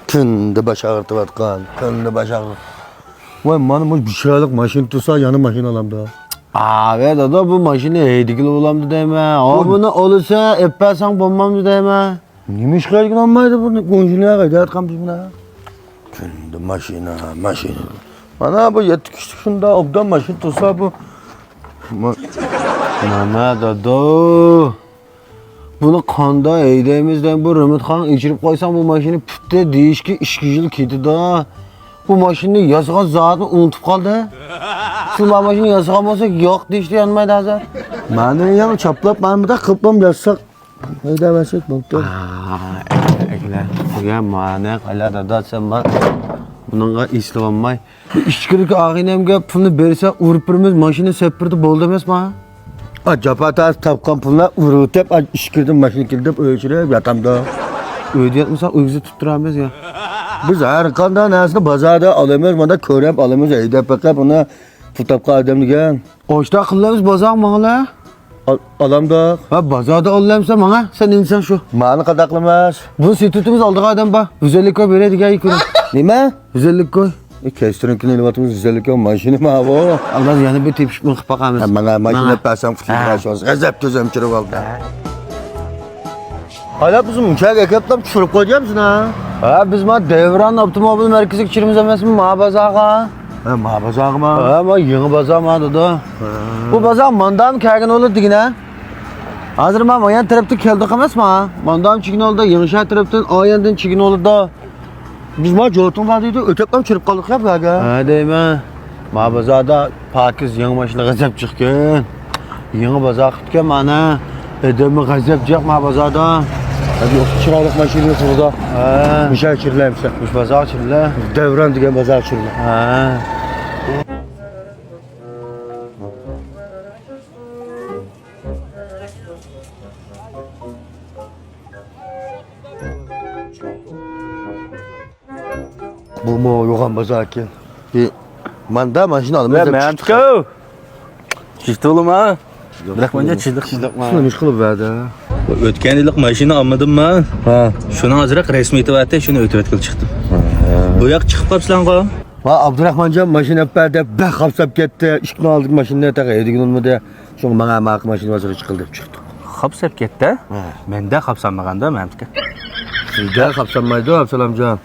Tünde baş ağrıtıvatkan. Tünde baş ağrıtı. Vay bana bir şeylik maşin tutsa yanı maşin alam da. Abi dada bu maşını heydigil olamdı deme. O bunu olursa eppersen bulmamdı deme. Neymiş gelgin olmaydı bunu? Konjuluğa kaydı atkan biz buna. Tünde maşina. Bana bu yetkiştik şunda obdan maşin tutsa bu. Mehmet dada. Bunu kanda eğdiğimizden bu Rımat Han içirip koysam bu maşını pütte değişki işkicilik kedi da. Bu maşını yazığa zaten unutup kaldı. Şu maşını yazığa olsa yok dişti yanmaydı hazır. Bana yanı çaplap bana da kıplam yazsak. Neyde versek baktım. Ekle. Bugün mane kala dada sen bak. Bununla islanmay. İşkilik ağinemge bunu berse urpurumuz maşını sepirdi bol demez mi? Acaba da tapkan puluna uğrutup işkirdim maşını kilidip ölçülüp yatamda. Ödeyatmışsan ögüzü tutturamayız ya. Biz her kanda nesini bazarda alamıyoruz, bana körep alamıyoruz. Eyde pekap ona futapka adamlıken. Oçta akıllarımız bazar mı hala? Alamda. Ha bazarda alamsa bana sen insan şu. Mağını kadaklamaz. Bu sütütümüz aldık adam bak. Güzellik koy böyle diye yıkılın. Nime? Güzellik koy. Kestirin elevatımız güzellik yok, maşini mi abi o? Allah yani bir tepişip mıkıp bakamız. Bana maşini yaparsam fıtıraşıyoruz. Gazep gözüm çırık oldu. Hala bizim uçak ekipten çürük koyacak mısın ha? Ha biz ma devran otomobil merkezi geçirimiz emez mi ma bazar ha? Ma bazar mı? Ha ma yeni bazar ma da. Bu bazar mandam kâgen olur digine. Hazır ma mayan tarafta keldik emez mi? Mandam çikin oldu, yığışa taraftan ayandan çikin oldu da. Biz ma joltun vadiydi, ötekten çürük kaldık ya böyle. Ha deyme. Ma bazarda Pakiz yeni maşına gazap çıkken. Yeni bazar tutken mana. Edemi gazap çık ma bazarda. Hadi yoksa çıralık maşini yok burada. Ha. Bir şey çırılaymışsa. Kuş bazar çırla. Devran diye bazar çırılır. Ha. Bu mu yoğan bazar ki? Bir manda maşini alımız da Mehmetko. Çıktı oğlum ha. Bırak bence çizdik. Şunu müşkülü verdi ha. Ötken yıllık maşını almadım mı? Ha. Şunu azırak resmi itibarda şunu ötüvetkil çıktı. Bu yak çıkıp kapsılan ko. Ha Abdurrahman can maşini hep ben kapsap gitti. İşkini aldık maşini tak edigin olmadı. Sonra bana mak maşini vazir çıkıldı çıktı. Kapsap gitti. Ben de kapsanmaganda Mehmetko. Sizde kapsanmaydı Abdul amcam.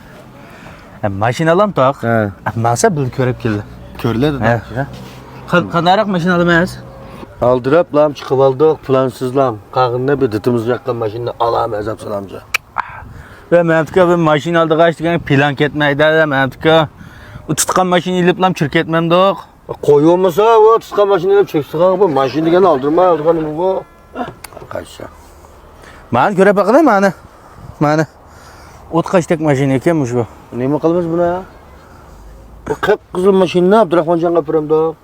Maşını alam tak. He. Masa bil körep geldi. Körledi He. Kanarak maşını alamaz. Aldırıp lam çıkıp aldık plansızlam. Kağında bir dıtımız yakın maşini alamayız Abdul amca. Ve Mehmetko ben maşını aldık açtık plan ketmeydi de Mehmetko. O tutkan maşını ilip lam çürk etmem dok. Koyu olmasa o tutka maşini çeksin bu maşini gene aldırma aldık bu. Kaçsa. Bana göre bakın mı Bana. Ot kaçtık maşını ekemmiş bu. Ne mi kalmaz buna ya? Bu kıp kızıl maşini ne Abdurrahman can kapıram da.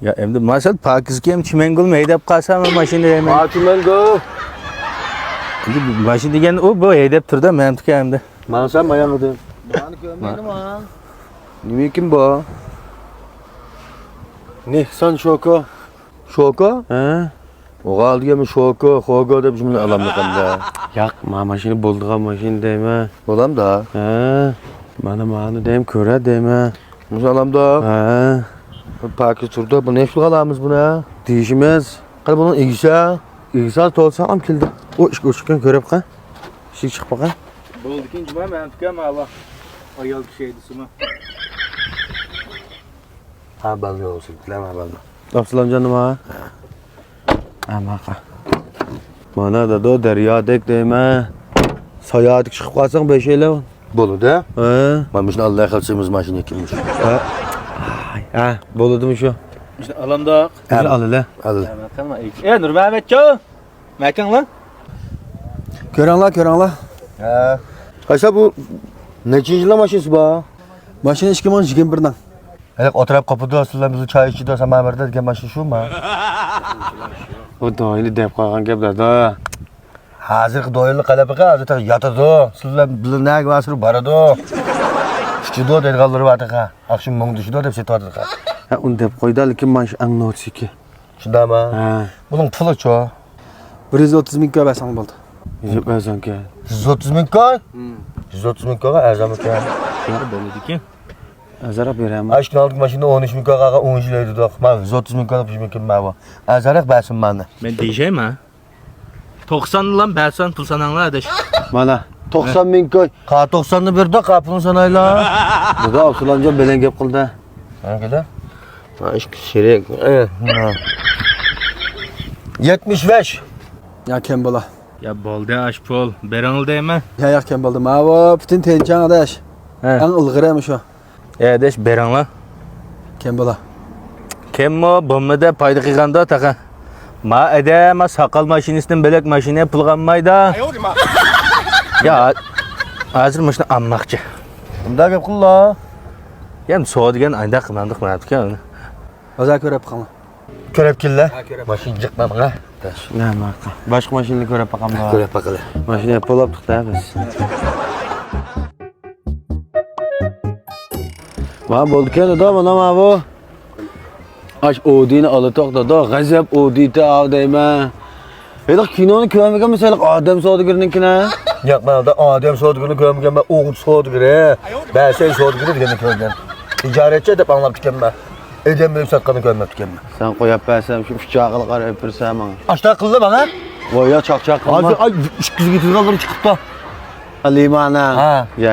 Ya emdi masal Pakiskem çimengul meydap kalsam maşını hemen. Hakimen go. Maşını degen o bu heydap turda Mehmetko emdi. Bana sen mayanladın. Bana görmedim ha. Ne kim bu? Ne sen şoka? Şoka? Ha? O kaldı ya mı şoka da bizim alamlık da. Yak ma maşını bulduk maşını deme. Olam da. Ha. Bana deyim köre deme. Biz alam da. Ha. Pakis turda bu ne şu alamız buna? Değişmez. Kal bunun ilgisi. İgsal tolsa am kildi. O iş görüşken körep ka. Şik çık baka. Buldu ikinci ben Mehmetko ama Allah. Ayal bir şeydi suma. Ha ballı olsun. Dileme ballı. Abdul amcanım ha. Ama ka. Bana da derya dek deme. Sayatik çıkıp kalsan beş eyle. Bolu da. Ha. Ben bizim Allah kalsımız maşini kimmiş. Ha. Boludum şu. İşte alamda. Güzel al hele. Al. Mehmetko ama iyi. Nur Mehmetko. Mekan lan. Kören la. Ha. Kaça bu neçinci maşinisi bu? Maşını işki man jigen birden. Hele oturup kapıda aslında bizi çay içti de sama verdi diye maşin şu mu? O doylu dep kalkan gepler da. Hazır doylu kalabıqa azı yatıdı. Sizler bilinək vasır baradı. Şudo dedi qalları vardı ha. Akşam mung düşüdü dep setvardı ha. Ha un dep koyda lekin maş ang not ki. Şunda mı? Ha. Bunun pulu ço. 130 min köy basam buldu. Yep bazan ki. 130 min koy. 130 bin koyga arzon ekan. Bo'ladiki. Azaraq beraman. Aşkın aldık maşında 13 bin koyga 10 yıl ödedik. Ben 130 bin koyga pişmek kim ben bu. Arzonroq bersin bana. Men deyjeymi ha? 90 lan bersan pul sananglar adaş. Mana 90 bin koy. Qa 90'ını berdi, qapını sanayla. Bu da Absulamjon bilan gap qildi. Hangida? Aşk şirek. 75. Ya kim bola? Ya bo'ldi ash pul. Berangil deyman. Ya kim bo'ldi? Ma bu bütün tenchang adash. He. Ang ilg'irami shu. Adaş beranglar. Kim bola? Kim o bommada payda qilganda taqa. Ma adama saqal mashinasidan belak mashina pul qolmaydi. Ya hozir mashina almoqchi. Bunda gap qilla. Yam so'digan ayda qilmandiq mana. O'za ko'rib qolma. Ko'rib killa. Mashin jiqma bana. Na maqa. Boshqa mashinani ko'rib boqamiz. Ko'rib baqala. Mashina polabdiqda biz. Ma bo'ldi-kan da mana bu. Ash Odini olatoqda da g'azab Odita avdayman. Endi kinoni ko'rmagan mesela odam savdogirnikina. Yo'q, men orada odam savdogirini ko'rmagan, men o'g'it savdogiri, ba'say savdogiri deganni ko'rgan. Tijoratchi deb anglab chiqanman. Edem bilib satqanini ko'rmab chiqanman. Sen qo'yib bersam shu pichoqni qarab tursan menga. Ashta qildi bana. Voy ya chaqchaq qilma. Hozir ay ishkizga turganlar chiqibdi. Limana. Ha. Ya.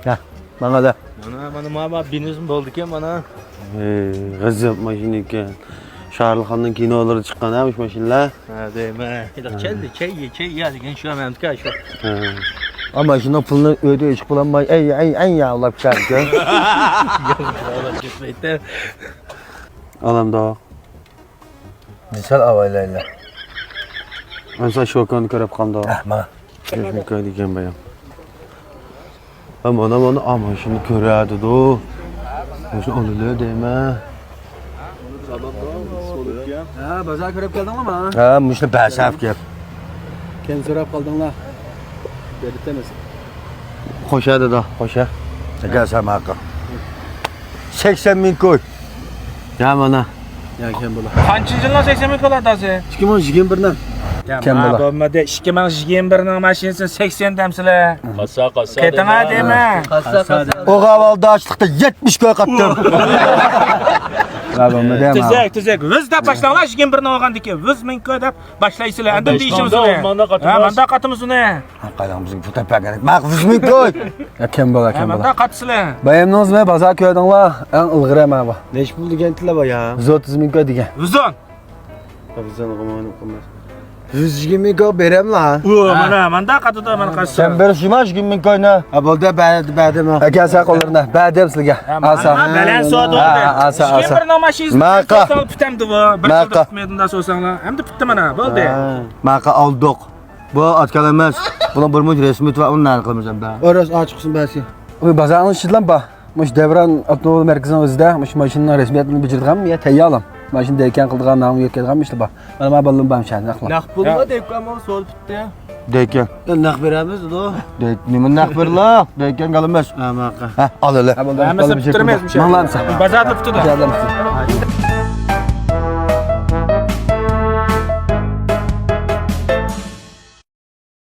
Ya, bana da. Mana binizm bo'ldi-kan mana. G'azab mashina ekan. Shahrixonning kinolari chiqqan ham shu mashinalar. Ha deyman. Ila keldi, çay ya degan shu ham amtka shu. Ama shunda pulni o'yda chiqib qo'lanmay, ay ya ular chiqardi. Ketmaydi. Olamda. Misal avaylaylar. Men sen shokonni ko'rib qoldim. Mana. Shuni ko'rgan bayam. Mana ama shuni ko'radi-da. O'sha olili deyman. Ha, o'za ko'rib keldingmi? Ha, mushni basaf gap. Kim so'rab qoldinglar? Bertamiz. Qo'shadi-da, qo'sha. Gel sen hakkı. 80 bin koy. Ya mana. Ya kim bola? Qancha yildan 80 ming qo'ladasiz? 2021dan. Kim bola? Bo'lmadi 2021 ning mashinasini 80 damsizlar. Qassa. Ketinga deymi? O kavalda açlıkta 70 koy kattım. Tuzak. Bizda boshlanglar 21 ning olgandiki, 100 ming koy deb boshlaysizlar. Endi deyishimiz uni. Ha, menda qatimiz uni. Hakkıdan bizim bu tepe gerek. Bak 100 bin koy. Ya kim bola? Ha, menda qatsizlar. Bayamnoz me bozor ko'rdinglar. Ang ilg'irami bu. Neç pul degan tilla bor ya. 130 ming ko'y degan. Uzun. Bizdan qo'monib qilmas. 120 ming ko'y beram la. Mana menda qatida mana qatsi. Sen bir şimaş gün bin koy ne? Ha bo'ldi, ba'dimi? Aka sa qo'llarini. Ba'dim sizga. Alsa. Baland soat oldi. Alsa. 21 ning mashinasini Maqa. putamdi bu. Bir Maqa. yilda tutmaydinda so'sanglar. Endi putdi mana, bo'ldi. Maka aldık. Bu atkalamaz. Buna bir müdür resmi var onu nerede kılmayacağım daha. Orası açıksın belki. O bazarın işinden bak. Muş devran otomobil merkezinin özüde. Muş maşının resmiyetini bitirdim ya teyyalam. Maşın deyken kıldığın namı yetkildim işte bak. Ben balım ben şahane akla. Naq pulma deykan ama so'l bitdi. Deyken. Naq beramiz da. Nimin nakbir la. Deyken kalınmaz. Ha maqa. Ha al hele. Hammasi bitirmaymiz. Manlamsan. Bazarda putdi. Geldim.